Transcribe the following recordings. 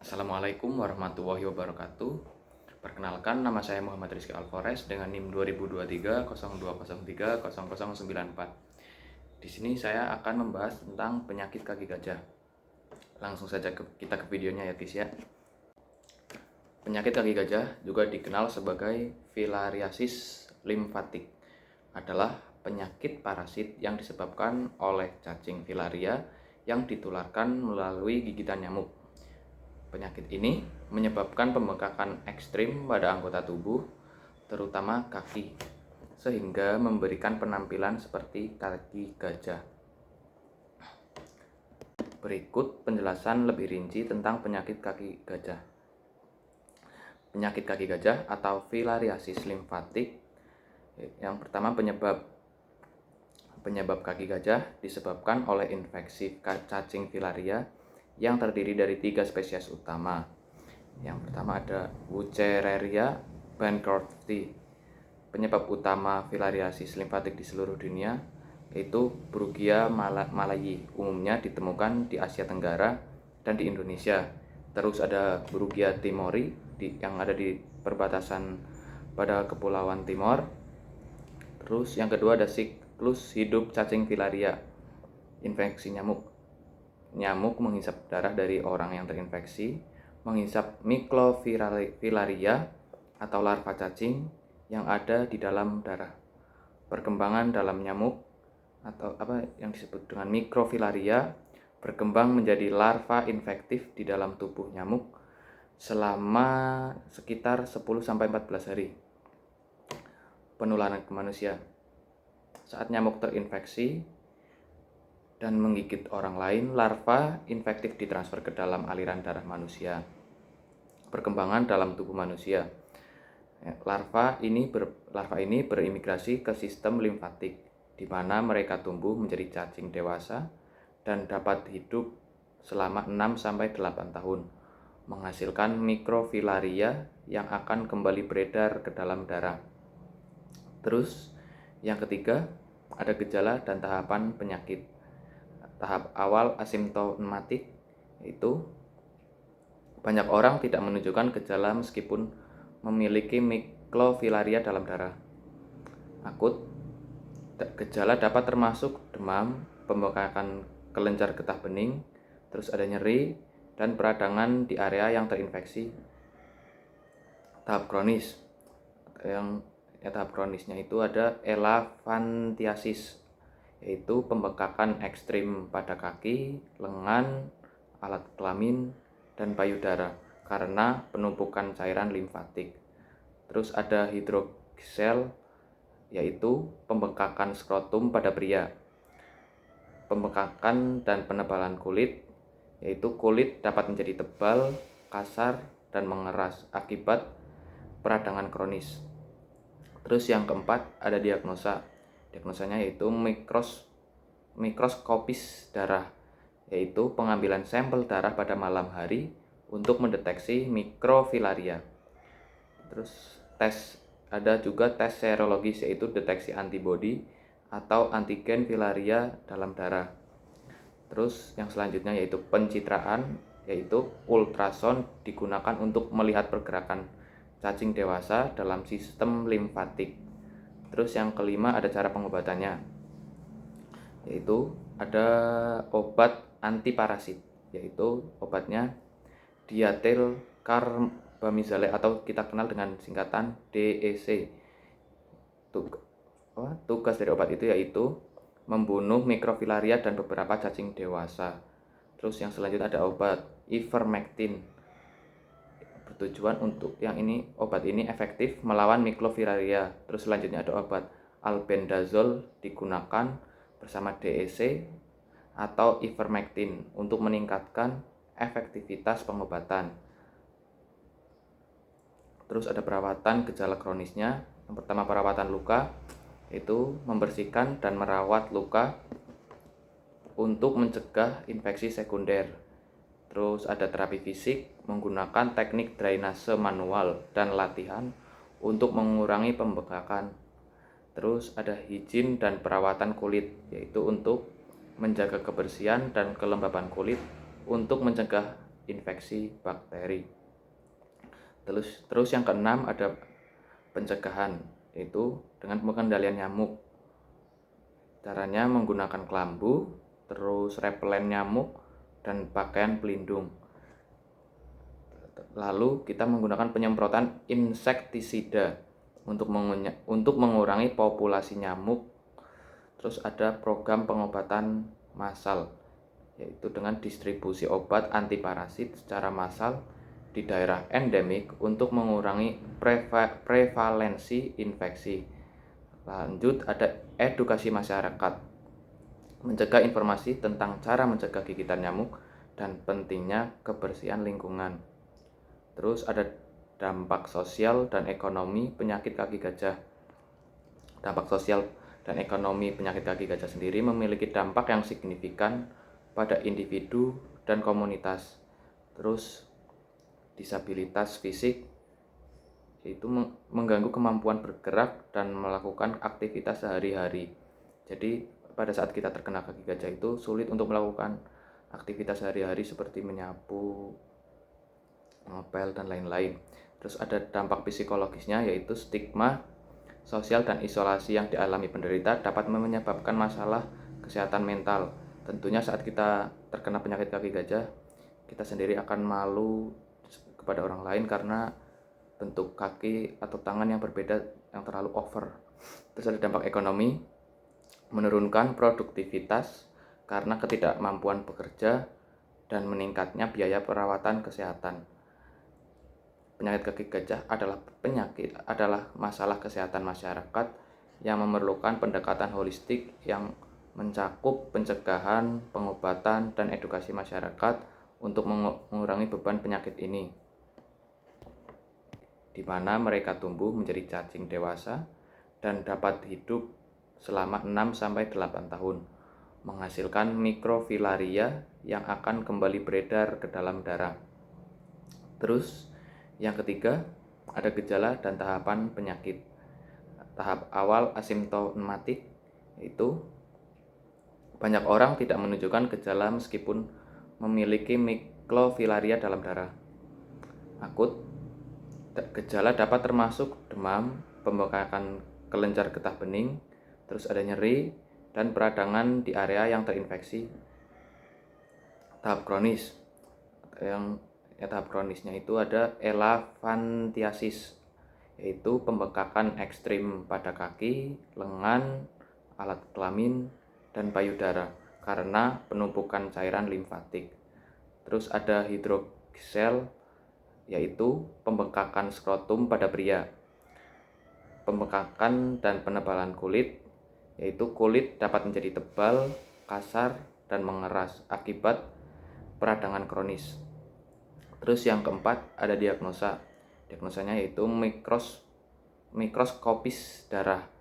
Assalamualaikum warahmatullahi wabarakatuh. Perkenalkan, nama saya Muhammad Rizky Alvarez dengan NIM 2023 0203 0094. Di sini saya akan membahas tentang penyakit kaki gajah. Langsung saja kita ke videonya ya guys ya. Penyakit kaki gajah juga dikenal sebagai filariasis limfatik. Adalah penyakit parasit yang disebabkan oleh cacing filaria yang ditularkan melalui gigitan nyamuk. Penyakit ini menyebabkan pembengkakan ekstrim pada anggota tubuh, terutama kaki, sehingga memberikan penampilan seperti kaki gajah. Berikut penjelasan lebih rinci tentang penyakit kaki gajah. Penyakit kaki gajah atau filariasis limfatik. Yang pertama, penyebab kaki gajah disebabkan oleh infeksi cacing filaria yang terdiri dari 3 spesies utama. Yang pertama ada Wuchereria bancrofti. Penyebab utama filariasis limfatik di seluruh dunia yaitu Brugia malayi, umumnya ditemukan di Asia Tenggara dan di Indonesia. Terus ada Brugia timori yang ada di perbatasan pada Kepulauan Timor. Terus yang kedua ada siklus hidup cacing filaria, infeksi nyamuk. Nyamuk menghisap darah dari orang yang terinfeksi, menghisap mikrofilaria atau larva cacing yang ada di dalam darah. Perkembangan dalam nyamuk atau yang disebut dengan mikrofilaria berkembang menjadi larva infektif di dalam tubuh nyamuk selama sekitar 10-14 hari. Penularan ke manusia. Saat nyamuk terinfeksi dan menggigit orang lain, larva infektif ditransfer ke dalam aliran darah manusia. Perkembangan dalam tubuh manusia. Larva ini berimigrasi ke sistem limfatik, di mana mereka tumbuh menjadi cacing dewasa dan dapat hidup selama 6-8 tahun, menghasilkan mikrofilaria yang akan kembali beredar ke dalam darah. Terus, yang ketiga, ada gejala dan tahapan penyakit. Tahap awal asimptomatik, yaitu banyak orang tidak menunjukkan gejala meskipun memiliki mikrofilaria dalam darah. Akut, gejala dapat termasuk demam, pembengkakan kelenjar getah bening, terus ada nyeri dan peradangan di area yang terinfeksi. Tahap kronis, tahap kronisnya itu ada elephantiasis, yaitu pembengkakan ekstrim pada kaki, lengan, alat kelamin, dan payudara karena penumpukan cairan limfatik. Terus ada hidroksel, yaitu pembengkakan skrotum pada pria. Pembengkakan dan penebalan kulit, yaitu kulit dapat menjadi tebal, kasar, dan mengeras akibat peradangan kronis. Terus yang keempat ada diagnosa. Diagnosanya yaitu mikroskopis darah, yaitu pengambilan sampel darah pada malam hari untuk mendeteksi mikrofilaria. Terus ada juga tes serologis, yaitu deteksi antibodi atau antigen filaria dalam darah. Terus yang selanjutnya yaitu pencitraan, yaitu ultrasound digunakan untuk melihat pergerakan cacing dewasa dalam sistem limfatik. Terus yang kelima ada cara pengobatannya, yaitu ada obat antiparasit, yaitu obatnya diatil carbamazole atau kita kenal dengan singkatan DEC. Tugas dari obat itu yaitu membunuh mikrofilaria dan beberapa cacing dewasa. Terus yang selanjutnya ada obat ivermectin, bertujuan untuk obat ini efektif melawan mikrofilaria. Terus selanjutnya ada obat albendazole digunakan bersama DEC atau ivermectin untuk meningkatkan efektivitas pengobatan. Terus ada perawatan gejala kronisnya. Yang pertama perawatan luka, yaitu membersihkan dan merawat luka untuk mencegah infeksi sekunder. Terus ada terapi fisik menggunakan teknik drainase manual dan latihan untuk mengurangi pembengkakan. Terus ada higien dan perawatan kulit, yaitu untuk menjaga kebersihan dan kelembaban kulit untuk mencegah infeksi bakteri. Terus yang keenam ada pencegahan, yaitu dengan pengendalian nyamuk. Caranya menggunakan kelambu, terus repelen nyamuk, dan pakaian pelindung. Lalu kita menggunakan penyemprotan insektisida untuk mengurangi populasi nyamuk. Terus ada program pengobatan massal, yaitu dengan distribusi obat antiparasit secara massal di daerah endemik untuk mengurangi prevalensi infeksi. Lanjut ada edukasi masyarakat, mencegah informasi tentang cara mencegah gigitan nyamuk dan pentingnya kebersihan lingkungan. Terus ada dampak sosial dan ekonomi penyakit kaki gajah. Dampak sosial dan ekonomi penyakit kaki gajah sendiri memiliki dampak yang signifikan pada individu dan komunitas. Terus disabilitas fisik, yaitu mengganggu kemampuan bergerak dan melakukan aktivitas sehari-hari. Jadi pada saat kita terkena kaki gajah itu sulit untuk melakukan aktivitas sehari-hari seperti menyapu, ngepel, dan lain-lain. Terus ada dampak psikologisnya, yaitu stigma sosial dan isolasi yang dialami penderita dapat menyebabkan masalah kesehatan mental. Tentunya saat kita terkena penyakit kaki gajah, kita sendiri akan malu kepada orang lain karena bentuk kaki atau tangan yang berbeda yang terlalu over. Terus ada dampak ekonomi, menurunkan produktivitas karena ketidakmampuan bekerja dan meningkatnya biaya perawatan kesehatan. Penyakit kaki gajah adalah masalah kesehatan masyarakat yang memerlukan pendekatan holistik yang mencakup pencegahan, pengobatan, dan edukasi masyarakat untuk mengurangi beban penyakit ini, di mana mereka tumbuh menjadi cacing dewasa dan dapat hidup selama 6-8 tahun, menghasilkan mikrofilaria yang akan kembali beredar ke dalam darah. Terus yang ketiga, ada gejala dan tahapan penyakit. Tahap awal asimptomatik, yaitu banyak orang tidak menunjukkan gejala meskipun memiliki mikrofilaria dalam darah. Akut, gejala dapat termasuk demam, pembengkakan kelenjar getah bening, terus ada nyeri, dan peradangan di area yang terinfeksi. Tahap kronis, tahap kronisnya itu ada elephantiasis, yaitu pembengkakan ekstrim pada kaki, lengan, alat kelamin, dan payudara karena penumpukan cairan limfatik. Terus ada hidrogel, yaitu pembengkakan skrotum pada pria. Pembengkakan dan penebalan kulit, yaitu kulit dapat menjadi tebal, kasar, dan mengeras akibat peradangan kronis. Terus yang keempat ada diagnosa. Diagnosanya yaitu mikroskopis darah,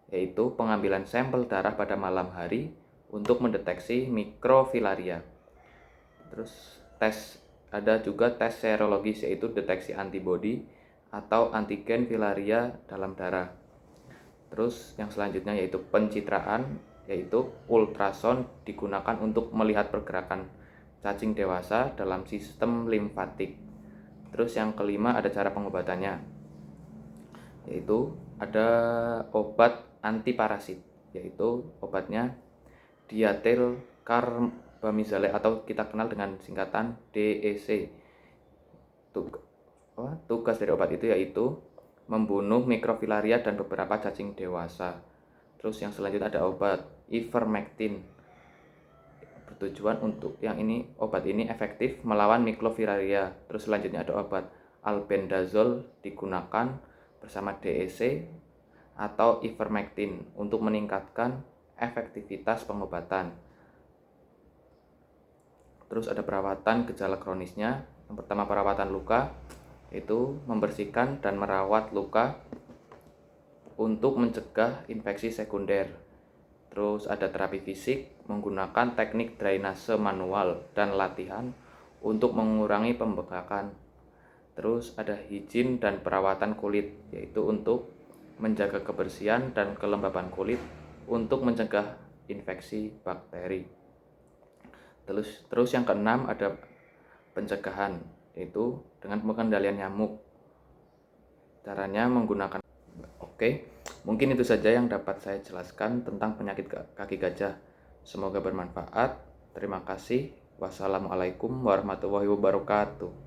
yaitu pengambilan sampel darah pada malam hari untuk mendeteksi mikrofilaria. Terus ada juga tes serologis, yaitu deteksi antibodi atau antigen filaria dalam darah. Terus yang selanjutnya yaitu pencitraan, yaitu ultrasound digunakan untuk melihat pergerakan cacing dewasa dalam sistem limfatik. Terus yang kelima ada cara pengobatannya, yaitu ada obat antiparasit, yaitu obatnya diatil carbamazole atau kita kenal dengan singkatan DEC. Tugas dari obat itu yaitu membunuh mikrofilaria dan beberapa cacing dewasa. Terus yang selanjutnya ada obat ivermectin, bertujuan untuk obat ini efektif melawan mikrofilaria. Terus selanjutnya ada obat albendazole digunakan bersama DEC atau ivermectin untuk meningkatkan efektivitas pengobatan. Terus ada perawatan gejala kronisnya. Yang pertama perawatan luka, yaitu membersihkan dan merawat luka untuk mencegah infeksi sekunder. Terus ada terapi fisik menggunakan teknik drainase manual dan latihan untuk mengurangi pembengkakan. Terus ada higien dan perawatan kulit, yaitu untuk menjaga kebersihan dan kelembaban kulit untuk mencegah infeksi bakteri. Terus yang keenam ada pencegahan, yaitu dengan pengendalian nyamuk. Caranya menggunakan. Oke, mungkin itu saja yang dapat saya jelaskan tentang penyakit kaki gajah. Semoga bermanfaat. Terima kasih. Wassalamualaikum warahmatullahi wabarakatuh.